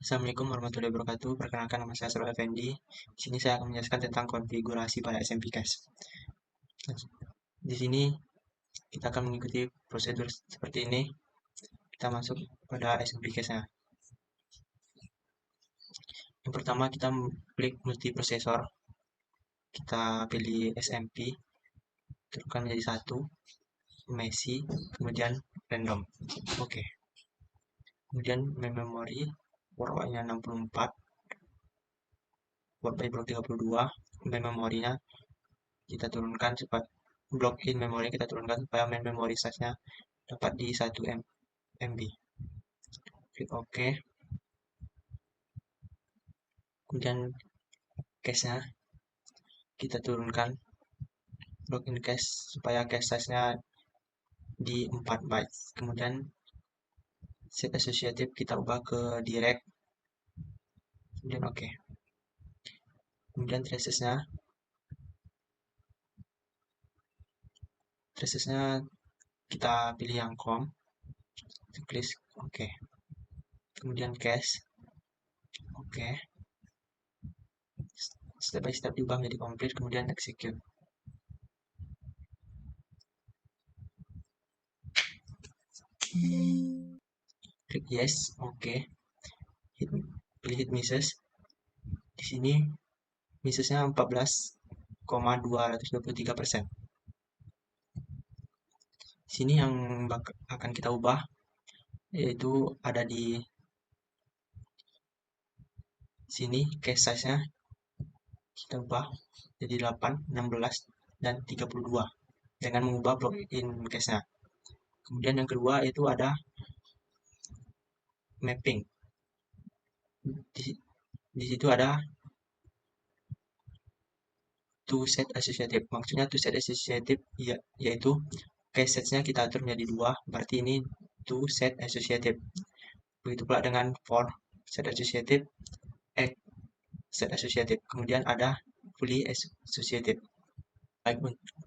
Assalamualaikum warahmatullahi wabarakatuh. Perkenalkan, nama saya Sarul Effendi. Di sini saya akan menjelaskan tentang konfigurasi pada SMP Cache. Di sini kita akan mengikuti prosedur seperti ini. Kita masuk pada SMP Cache-nya. Yang pertama kita klik multiprosesor. Kita pilih SMP, tentukan menjadi 1, Messi, kemudian random. Oke. Kemudian memori word-nya 64, word by block 32, memorinya kita turunkan supaya block in memori kita turunkan supaya main memory size-nya dapat di 1 MB. Klik OK. Kemudian cache-nya kita turunkan block in cache supaya cache size-nya di 4 bytes. Kemudian set associative kita ubah ke direct. Kemudian OK. Kemudian traces-nya kita pilih yang com, klik OK. Kemudian cache OK. Step by step diubah menjadi complete, kemudian execute. Klik yes, OK. Pilih hit misses. Di sini missesnya 14,223%. Sini yang akan kita ubah yaitu ada di sini cache size-nya kita ubah jadi 8, 16, dan 32 dengan mengubah block in cache-nya. Kemudian yang kedua itu ada mapping. Di situ ada to set associative. Maksudnya to set associative yaitu cache set-nya kita atur menjadi 2, berarti ini to set associative. Begitu pula dengan for set associative, set associative. Kemudian ada fully associative.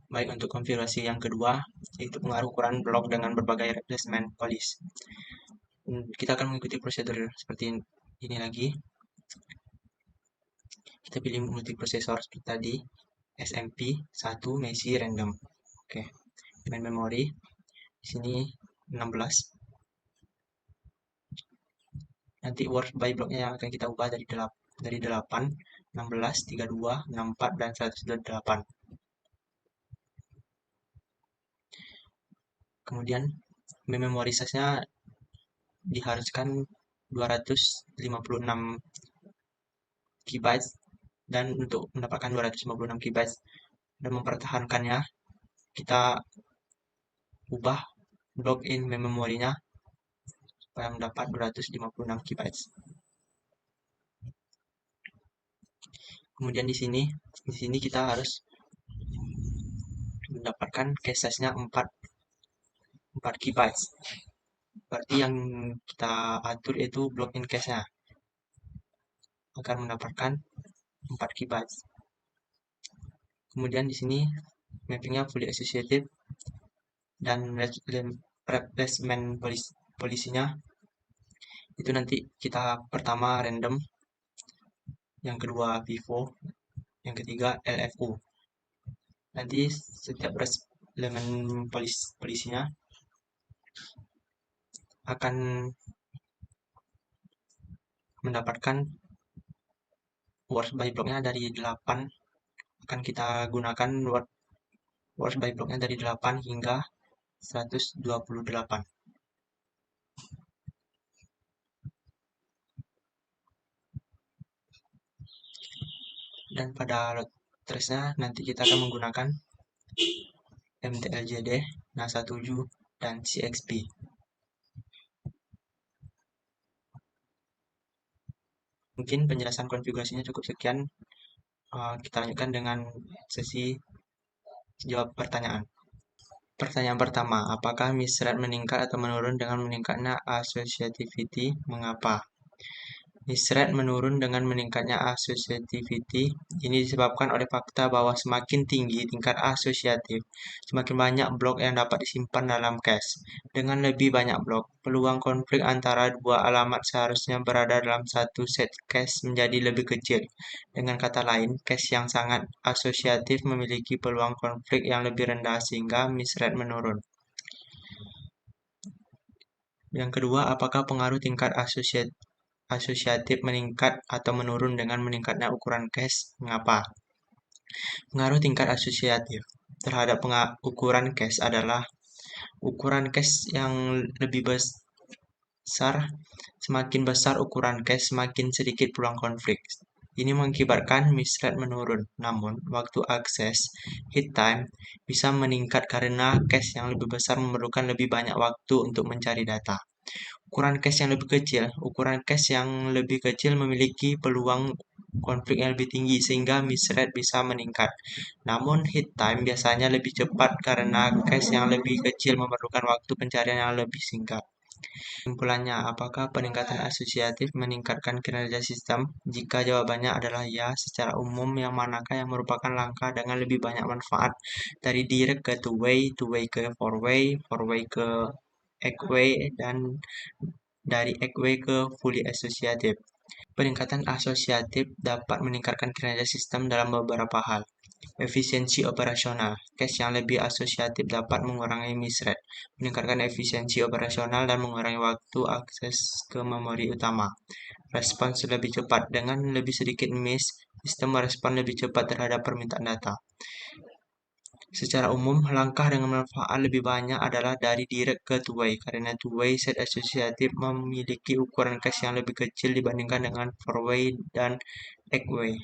Baik untuk konfigurasi yang kedua, yaitu pengaruh ukuran blok dengan berbagai replacement polish. Kita akan mengikuti prosedur seperti ini lagi. Kita pilih multiprosesor seperti tadi, SMP 1 Messi random. Oke. Main memory di sini 16. Nanti word by blocknya yang akan kita ubah dari 8, 16, 32, 64, dan 128. Kemudian memory size-nya diharuskan 256 KB, dan untuk mendapatkan 256 KB dan mempertahankannya kita ubah block in memorinya supaya mendapat 256 KB. Kemudian di sini kita harus mendapatkan cache size-nya 4 KB. Berarti yang kita atur itu block in cache-nya akan mendapatkan 4 KB. Kemudian di sini mappingnya fully associative dan replacement polisinya itu nanti kita pertama random, yang kedua vivo, yang ketiga LFU. Nanti setiap elemen polisinya akan mendapatkan words by blocknya dari 8. Akan kita gunakan words by blocknya dari 8 hingga 128. Dan pada load trace-nya nanti kita akan menggunakan MTLJD, NASA 7, dan CXP. Mungkin penjelasan konfigurasinya cukup sekian. Kita lanjutkan dengan sesi jawab pertanyaan. Pertanyaan pertama, apakah misrate meningkat atau menurun dengan meningkatnya associativity? Mengapa? Misread menurun dengan meningkatnya associativity. Ini disebabkan oleh fakta bahwa semakin tinggi tingkat asosiatif, semakin banyak blok yang dapat disimpan dalam cache. Dengan lebih banyak blok, peluang konflik antara dua alamat seharusnya berada dalam satu set cache menjadi lebih kecil. Dengan kata lain, cache yang sangat asosiatif memiliki peluang konflik yang lebih rendah sehingga misread menurun. Yang kedua, apakah pengaruh tingkat asosiatif meningkat atau menurun dengan meningkatnya ukuran cache? Mengapa? Pengaruh tingkat asosiatif terhadap ukuran cache adalah ukuran cache yang lebih besar, semakin besar ukuran cache, semakin sedikit peluang konflik. Ini mengakibatkan misread menurun. Namun, waktu akses, hit time, bisa meningkat karena cache yang lebih besar memerlukan lebih banyak waktu untuk mencari data. Ukuran cache yang lebih kecil memiliki peluang konflik yang lebih tinggi sehingga misread bisa meningkat. Namun hit time biasanya lebih cepat karena cache yang lebih kecil memerlukan waktu pencarian yang lebih singkat. Kesimpulannya, apakah peningkatan asosiatif meningkatkan kinerja sistem? Jika jawabannya adalah ya, secara umum yang manakah yang merupakan langkah dengan lebih banyak manfaat dari direct ke two-way ke four-way ke egg-way, dan dari egg-way ke fully associative. Peningkatan asosiatif dapat meningkatkan kinerja sistem dalam beberapa hal. Efisiensi operasional. Cache yang lebih asosiatif dapat mengurangi misread, meningkatkan efisiensi operasional dan mengurangi waktu akses ke memori utama. Respons lebih cepat. Dengan lebih sedikit miss, sistem merespon lebih cepat terhadap permintaan data. Secara umum, langkah dengan manfaat lebih banyak adalah dari direct ke two-way, karena two-way set asosiatif memiliki ukuran cache yang lebih kecil dibandingkan dengan four-way dan egg-way.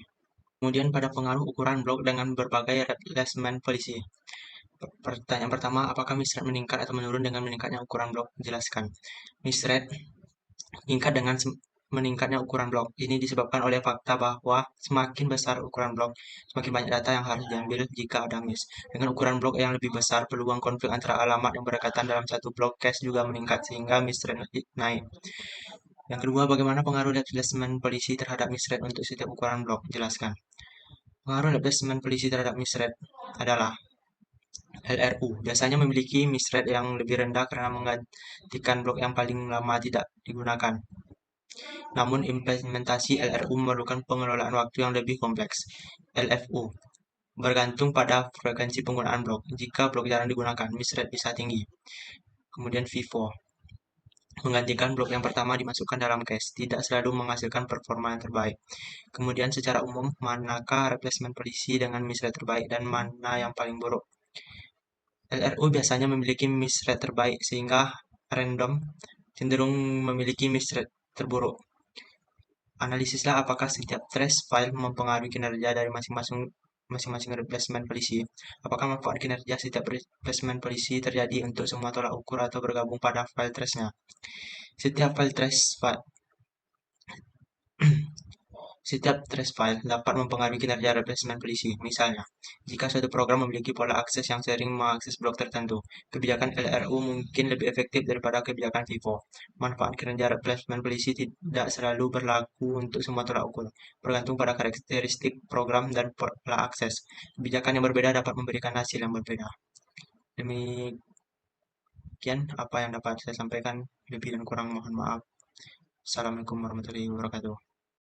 Kemudian pada pengaruh ukuran blok dengan berbagai replacement policy. Pertanyaan pertama, apakah misread meningkat atau menurun dengan meningkatnya ukuran blok? Jelaskan. Misread meningkat dengan meningkatnya ukuran blok. Ini disebabkan oleh fakta bahwa semakin besar ukuran blok, semakin banyak data yang harus diambil jika ada miss. Dengan ukuran blok yang lebih besar, peluang konflik antara alamat yang berdekatan dalam satu blok cache juga meningkat sehingga misread naik. Yang kedua, bagaimana pengaruh replacement policy terhadap misread untuk setiap ukuran blok? Jelaskan. Pengaruh replacement policy terhadap misread adalah LRU biasanya memiliki misread yang lebih rendah karena menggantikan blok yang paling lama tidak digunakan. Namun, implementasi LRU memerlukan pengelolaan waktu yang lebih kompleks. LFU bergantung pada frekuensi penggunaan blok. Jika blok jarang digunakan, misread bisa tinggi. Kemudian FIFO menggantikan blok yang pertama dimasukkan dalam cache, tidak selalu menghasilkan performa yang terbaik. Kemudian secara umum, manakah replacement policy dengan misread terbaik dan mana yang paling buruk? LRU biasanya memiliki misread terbaik sehingga random cenderung memiliki misread terburuk. Analisislah apakah setiap trace file mempengaruhi kinerja dari masing-masing replacement policy. Apakah manfaat kinerja setiap replacement policy terjadi untuk semua tolak ukur atau bergabung pada file trace-nya. Setiap trace file dapat mempengaruhi kinerja replacement policy. Misalnya, jika suatu program memiliki pola akses yang sering mengakses blok tertentu, kebijakan LRU mungkin lebih efektif daripada kebijakan FIFO. Manfaat kinerja replacement policy tidak selalu berlaku untuk semua tolak ukur, bergantung pada karakteristik program dan pola akses. Kebijakan yang berbeda dapat memberikan hasil yang berbeda. Demikian apa yang dapat saya sampaikan. Lebih dan kurang mohon maaf. Assalamualaikum warahmatullahi wabarakatuh.